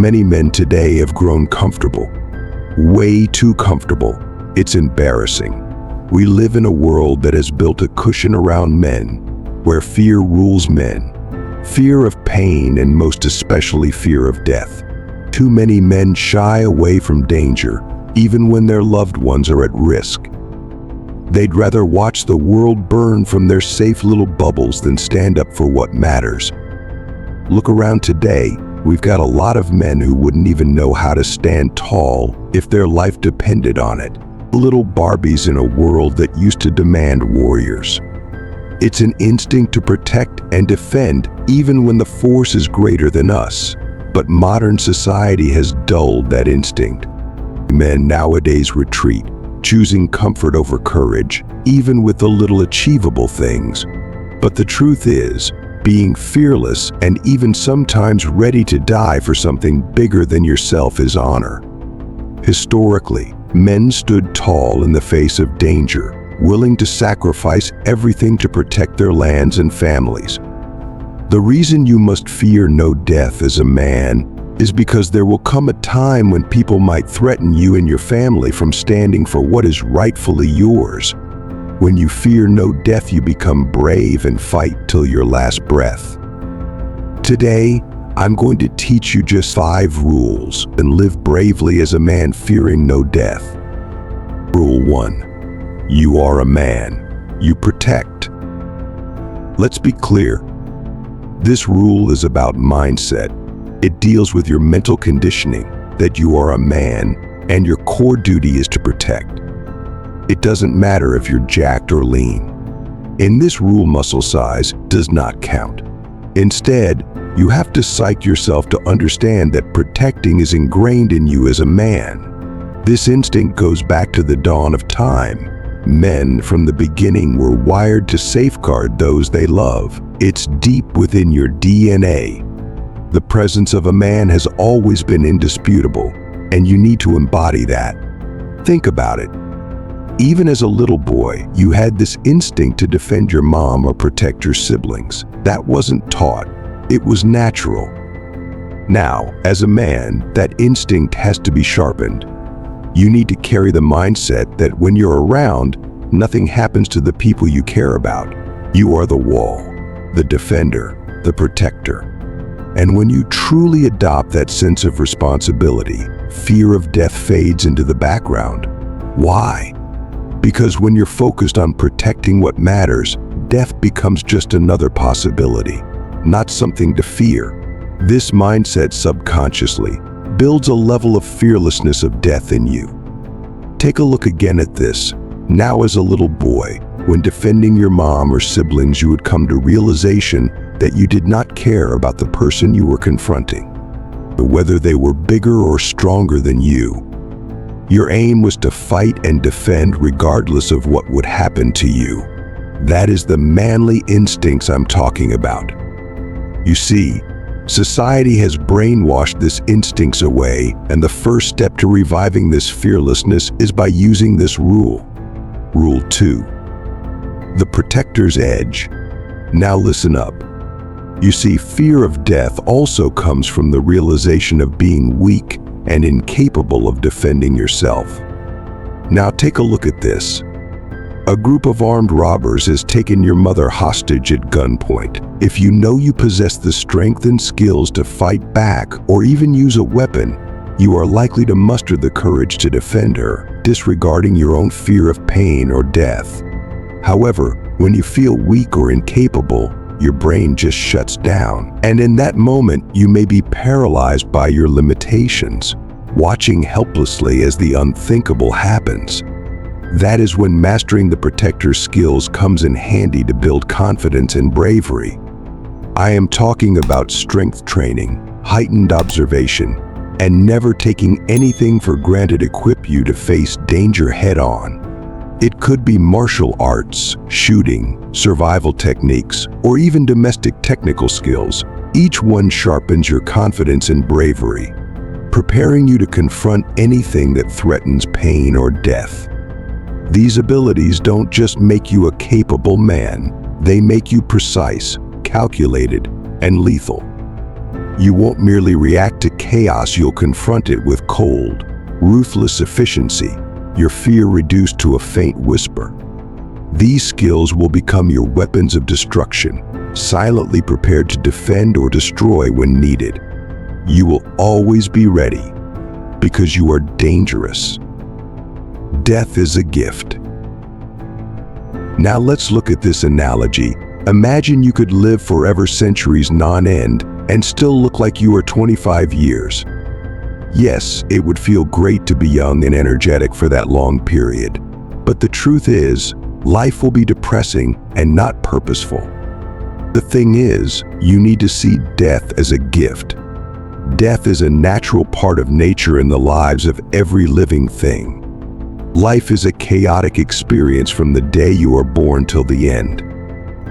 Many men today have grown comfortable, way too comfortable. It's embarrassing. We live in a world that has built a cushion around men, where fear rules men. Fear of pain and most especially fear of death. Too many men shy away from danger, even when their loved ones are at risk. They'd rather watch the world burn from their safe little bubbles than stand up for what matters. Look around today. We've got a lot of men who wouldn't even know how to stand tall if their life depended on it. Little Barbies in a world that used to demand warriors. It's an instinct to protect and defend even when the force is greater than us. But modern society has dulled that instinct. Men nowadays retreat, choosing comfort over courage, even with the little achievable things. But the truth is, being fearless and even sometimes ready to die for something bigger than yourself is honor. Historically, men stood tall in the face of danger, willing to sacrifice everything to protect their lands and families. The reason you must fear no death as a man is because there will come a time when people might threaten you and your family from standing for what is rightfully yours. When you fear no death, you become brave and fight till your last breath. Today, I'm going to teach you just 5 rules and live bravely as a man fearing no death. Rule 1. You are a man. You protect. Let's be clear. This rule is about mindset. It deals with your mental conditioning that you are a man and your core duty is to protect. It doesn't matter if you're jacked or lean. In this rule, muscle size does not count. Instead, you have to psych yourself to understand that protecting is ingrained in you as a man. This instinct goes back to the dawn of time. Men from the beginning were wired to safeguard those they love. It's deep within your DNA. The presence of a man has always been indisputable, and you need to embody that. Think about it. Even as a little boy, you had this instinct to defend your mom or protect your siblings. That wasn't taught. It was natural. Now, as a man, that instinct has to be sharpened. You need to carry the mindset that when you're around, nothing happens to the people you care about. You are the wall, the defender, the protector. And when you truly adopt that sense of responsibility, fear of death fades into the background. Why? Because when you're focused on protecting what matters, death becomes just another possibility, not something to fear. This mindset subconsciously builds a level of fearlessness of death in you. Take a look again at this. Now as a little boy, when defending your mom or siblings, you would come to realization that you did not care about the person you were confronting, whether they were bigger or stronger than you. Your aim was to fight and defend regardless of what would happen to you. That is the manly instincts I'm talking about. You see, society has brainwashed this instincts away, and the first step to reviving this fearlessness is by using this rule. Rule 2. The protector's edge. Now listen up. You see, fear of death also comes from the realization of being weak and incapable of defending yourself. Now take a look at this. A group of armed robbers has taken your mother hostage at gunpoint. If you know you possess the strength and skills to fight back or even use a weapon, you are likely to muster the courage to defend her, disregarding your own fear of pain or death. However, when you feel weak or incapable, your brain just shuts down. And in that moment, you may be paralyzed by your limitations, watching helplessly as the unthinkable happens. That is when mastering the protector's skills comes in handy to build confidence and bravery. I am talking about strength training, heightened observation, and never taking anything for granted equip you to face danger head-on. It could be martial arts, shooting, survival techniques, or even domestic technical skills. Each one sharpens your confidence and bravery, preparing you to confront anything that threatens pain or death. These abilities don't just make you a capable man, they make you precise, calculated, and lethal. You won't merely react to chaos, you'll confront it with cold, ruthless efficiency, your fear reduced to a faint whisper. These skills will become your weapons of destruction, silently prepared to defend or destroy when needed. You will always be ready, because you are dangerous. Death is a gift. Now let's look at this analogy. Imagine you could live forever, centuries non-end, and still look like you are 25 years. Yes, it would feel great to be young and energetic for that long period. But the truth is, life will be depressing and not purposeful. The thing is, you need to see death as a gift. Death is a natural part of nature in the lives of every living thing. Life is a chaotic experience from the day you are born till the end.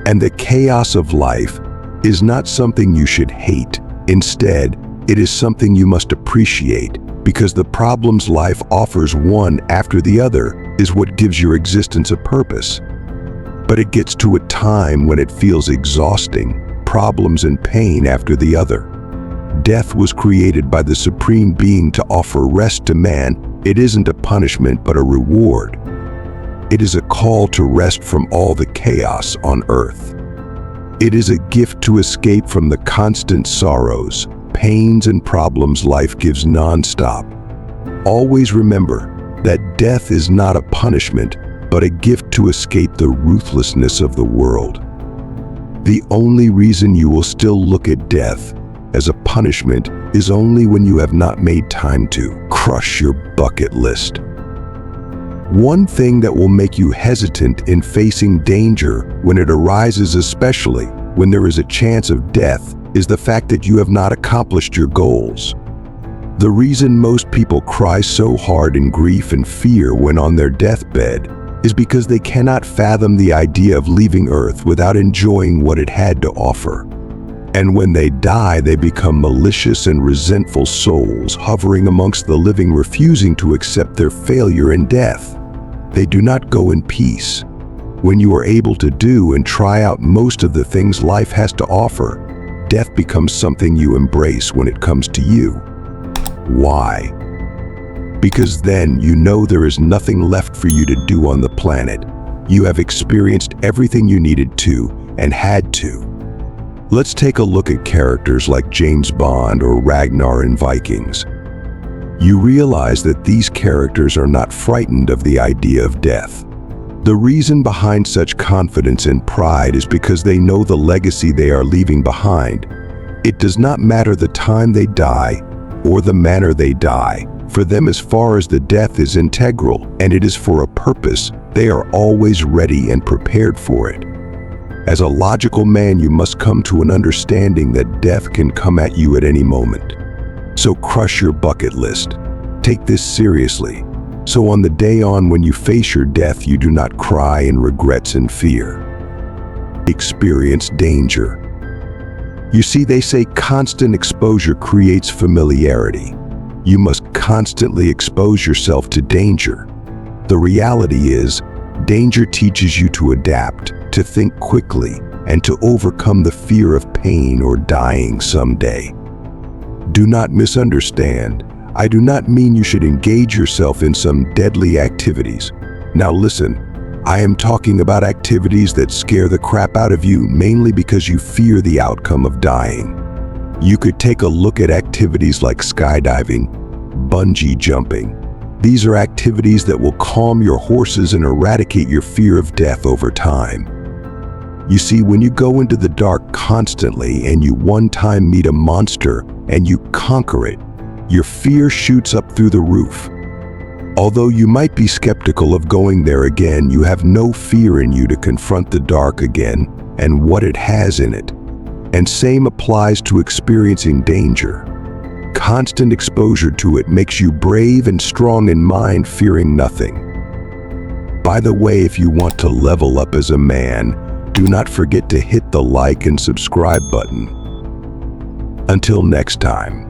And the chaos of life is not something you should hate. Instead, it is something you must appreciate, because the problems life offers one after the other is what gives your existence a purpose. But it gets to a time when it feels exhausting, problems and pain after the other. Death was created by the Supreme Being to offer rest to man. It isn't a punishment but a reward. It is a call to rest from all the chaos on earth. It is a gift to escape from the constant sorrows, pains and problems life gives non-stop. Always remember that death is not a punishment, but a gift to escape the ruthlessness of the world. The only reason you will still look at death as a punishment is only when you have not made time to crush your bucket list. One thing that will make you hesitant in facing danger when it arises, especially when there is a chance of death, is the fact that you have not accomplished your goals. The reason most people cry so hard in grief and fear when on their deathbed is because they cannot fathom the idea of leaving Earth without enjoying what it had to offer. And when they die, they become malicious and resentful souls hovering amongst the living, refusing to accept their failure in death. They do not go in peace. When you are able to do and try out most of the things life has to offer, death becomes something you embrace when it comes to you. Why? Because then you know there is nothing left for you to do on the planet. You have experienced everything you needed to and had to. Let's take a look at characters like James Bond or Ragnar in Vikings. You realize that these characters are not frightened of the idea of death. The reason behind such confidence and pride is because they know the legacy they are leaving behind. It does not matter the time they die or the manner they die. For them, as far as the death is integral and it is for a purpose, they are always ready and prepared for it. As a logical man, you must come to an understanding that death can come at you at any moment. So crush your bucket list. Take this seriously. So on the day when you face your death, you do not cry in regrets and fear. Experience danger. You see, they say constant exposure creates familiarity. You must constantly expose yourself to danger. The reality is, danger teaches you to adapt, to think quickly, and to overcome the fear of pain or dying someday. Do not misunderstand. I do not mean you should engage yourself in some deadly activities. Now listen, I am talking about activities that scare the crap out of you mainly because you fear the outcome of dying. You could take a look at activities like skydiving, bungee jumping. These are activities that will calm your horses and eradicate your fear of death over time. You see, when you go into the dark constantly and you one time meet a monster and you conquer it, your fear shoots up through the roof. Although you might be skeptical of going there again, you have no fear in you to confront the dark again and what it has in it. And same applies to experiencing danger. Constant exposure to it makes you brave and strong in mind, fearing nothing. By the way, if you want to level up as a man, do not forget to hit the like and subscribe button. Until next time.